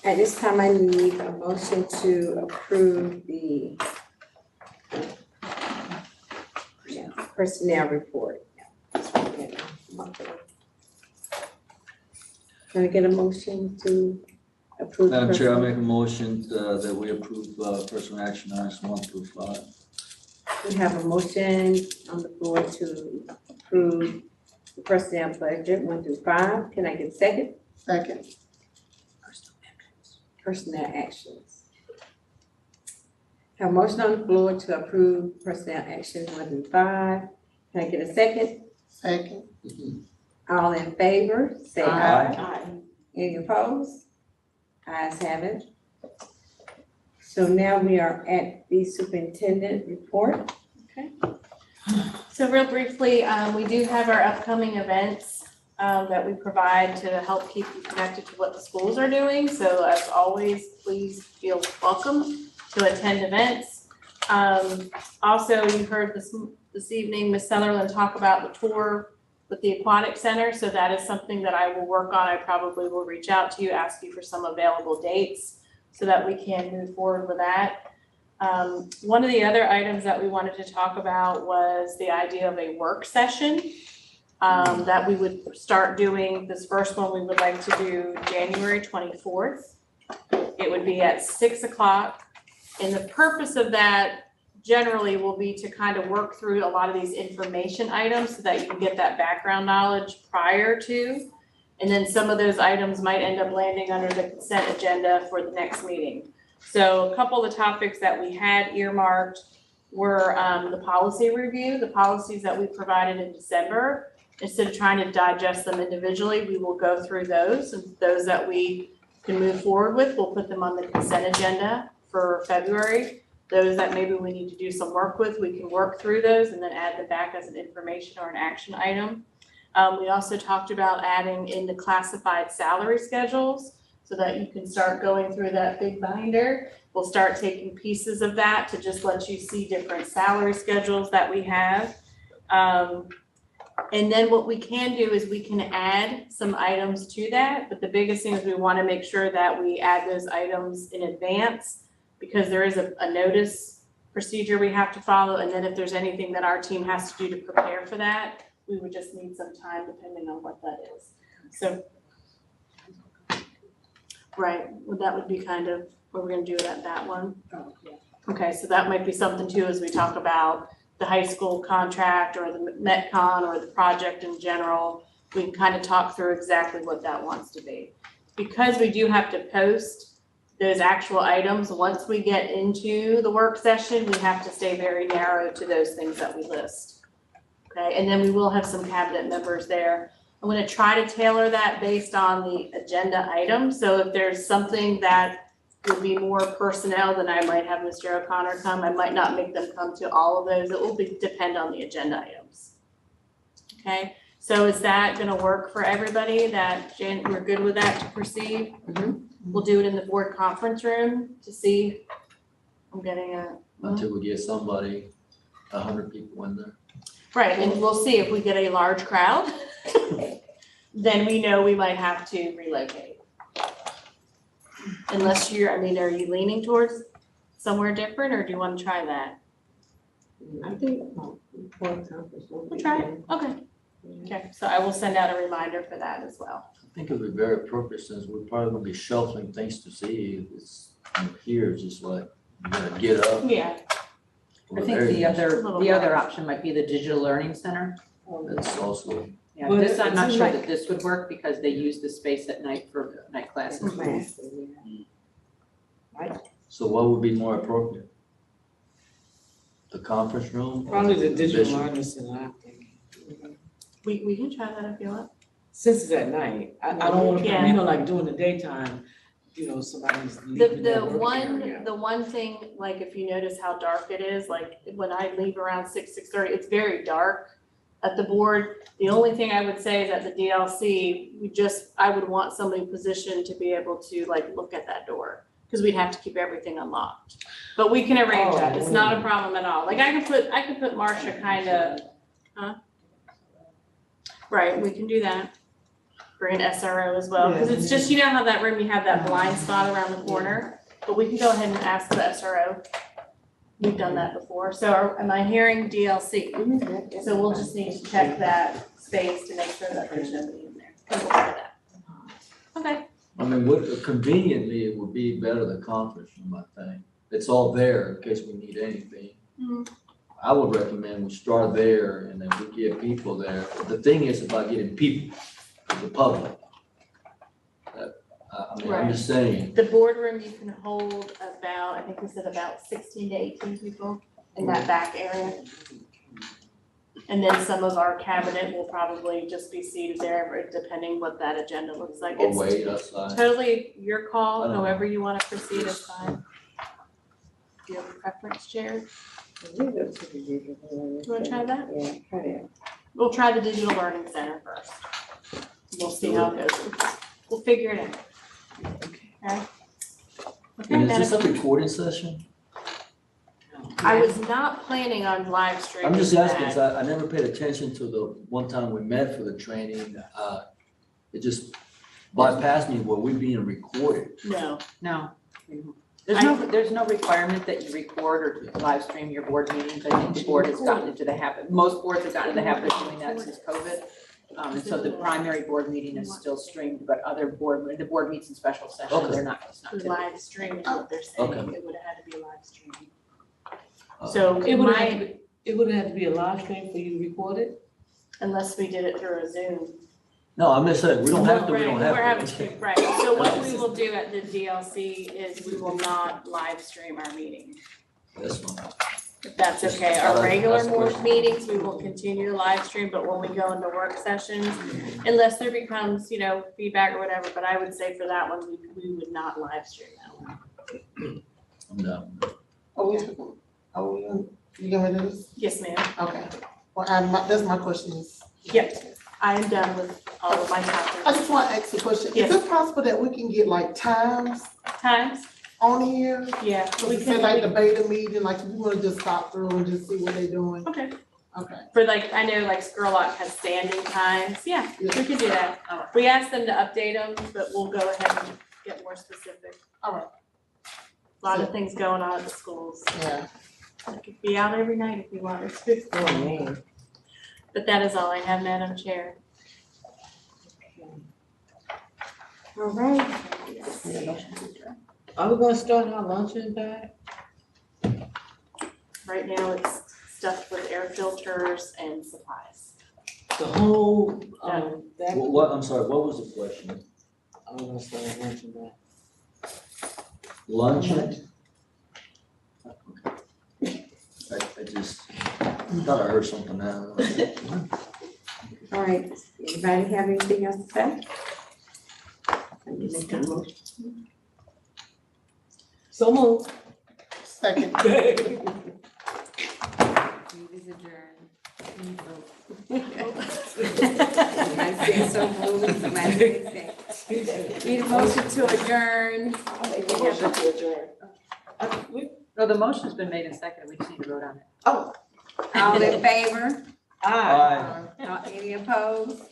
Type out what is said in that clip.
At this time, I need a motion to approve the personnel report. Can I get a motion to approve? Madam Chair, I make a motion that we approve personal action items 1 through 5. We have a motion on the floor to approve the personnel budget 1 through 5. Can I get a second? Second. Personnel actions. Have a motion on the floor to approve personnel actions 1 through 5. Can I get a second? Second. All in favor, say Aye. aye. Any opposed? Ayes have it. So now we are at the superintendent report. So real briefly, we do have our upcoming events that we provide to help keep you connected to what the schools are doing. So as always, please feel welcome to attend events. Also, you heard this evening, Ms. Sutherland talk about the tour with the Aquatic Center. So that is something that I will work on. I probably will reach out to you, ask you for some available dates so that we can move forward with that. One of the other items that we wanted to talk about was the idea of a work session that we would start doing. This first one we would like to do January 24th. It would be at 6 o'clock. And the purpose of that generally will be to kind of work through a lot of these information items so that you can get that background knowledge prior to. And then some of those items might end up landing under the consent agenda for the next meeting. So a couple of the topics that we had earmarked were the policy review, the policies that we provided in December. Instead of trying to digest them individually, we will go through those, and those that we can move forward with, we'll put them on the consent agenda for February. Those that maybe we need to do some work with, we can work through those and then add them back as an information or an action item. We also talked about adding in the classified salary schedules so that you can start going through that big binder. We'll start taking pieces of that to just let you see different salary schedules that we have. And then what we can do is we can add some items to that, but the biggest thing is we want to make sure that we add those items in advance because there is a notice procedure we have to follow. And then if there's anything that our team has to do to prepare for that, we would just need some time depending on what that is. So, right, well, that would be kind of what we're gonna do at that one. Okay, so that might be something too, as we talk about the high school contract or the MetCon or the project in general, we can kind of talk through exactly what that wants to be. Because we do have to post those actual items, once we get into the work session, we have to stay very narrow to those things that we list. Okay, and then we will have some cabinet members there. I'm gonna try to tailor that based on the agenda item. So if there's something that would be more personnel, then I might have Mr. O'Connor come. I might not make them come to all of those. It will depend on the agenda items. Okay, so is that gonna work for everybody? That Jan, we're good with that to proceed? We'll do it in the board conference room to see. I'm getting a. Until we get somebody, 100 people in there. Right, and we'll see if we get a large crowd, then we know we might have to relocate. Unless you're, I mean, are you leaning towards somewhere different or do you want to try that? I think, board conference. We'll try it, okay. Okay, so I will send out a reminder for that as well. I think it would be very appropriate since we're probably gonna be shuffling things to see. It's here, it's just like, you gotta get up. Yeah. I think the other option might be the digital learning center. That's also, Yeah, Well, this, I'm it not seems sure like- that this would work because they use the space at night for night classes. so what would be more appropriate? The conference room? Probably the digital Bishop? learning center, I'm thinking. We can try that if you want. Since it's at night, I don't want to, Yeah. you know, like during the daytime, you know, somebody's leaving their The work area. one thing, like if you notice how dark it is, like when I leave around 6:30, it's very dark at the board. The only thing I would say is at the DLC, I would want somebody positioned to be able to like look at that door. Because we'd have to keep everything unlocked. But we can arrange that. It's not a problem at all. Like I could put Marcia kind of, huh? Right, we can do that. bring an SRO as well, because it's just, you know how that room, you have that blind spot around the corner? But we can go ahead and ask the SRO. We've done that before. So am I hearing DLC? So we'll just need to check that space to make sure that there's nobody in there. And we'll try that. Okay. I mean, conveniently, it would be better the conference room, I think. It's all there in case we need anything. Mhm. I would recommend we start there and then we get people there. The thing is about getting people, the public. I mean, I'm just saying, The boardroom, you can hold about, I think we said about 16 to 18 people in that back area. And then some of our cabinet will probably just be seated there, depending what that agenda looks like. or It's wait outside. totally your call, I don't know. however you want to proceed is fine. Do you have a preference, Chair? You wanna try that? Yeah, try that. We'll try the digital learning center first. We'll see how it goes. We'll figure it out. Okay. Okay, And is this Madam, a recording session? I was not planning on live streaming. I'm just asking, that. 'cause I never paid attention to the one time we met for the training. It just bypassed me. Were we being recorded? No, No. There's no requirement that you record or live stream your board meetings. I think the board has gotten into the habit, most boards have gotten into the habit of doing that since COVID. And so the primary board meeting is still streamed, but the board meets in special session, Okay. they're not, it's not typical. live stream is what they're saying. Okay. It would have had to be live stream. Uh, So It would my, have, it would have to be a live stream for you to record it? unless we did it through a Zoom. No, I'm just saying, we don't have to, we Right, don't we're have having to. to, right. So what we will do at the DLC is we will not live stream our meeting. That's fine. If that's Just okay. thought Our I'd regular ask a question. meetings, we will continue to live stream, but when we go into work sessions, unless there becomes, feedback or whatever, but I would say for that one, we would not live stream that one. I'm done. You get rid of this? Yes, ma'am. Okay. Well, that's my question is, Yep, I am done with all of my I topics. just want to ask a question. Yes. Is it possible that we can get like times Times? on here? Yeah. We say like the beta meeting, like if you want to just stop through and just see what they're doing? Okay. Okay. For I know Scurlock has standing times. Yeah, we Yeah. could do that. All right. We asked them to update them, but we'll go ahead and get more specific. All right. A lot of things going on at the schools. Yeah. I could be out every night if you wanted to. Oh, man. But that is all I have, Madam Chair. All right. Are we gonna start our luncheon back? Right now, it's stuffed with air filters and supplies. The whole, that, What, I'm sorry, what was the question? I'm gonna start our luncheon back. Luncheon? I just thought I heard something now. All right, anybody have anything else to say? Let me make a motion. So moved. Second. Meeting is adjourned. Somebody said so moved, somebody said second. Need a motion to adjourn. Motion to adjourn. No, the motion's been made and seconded, we just need to vote on it. All in favor? Aye. Any opposed?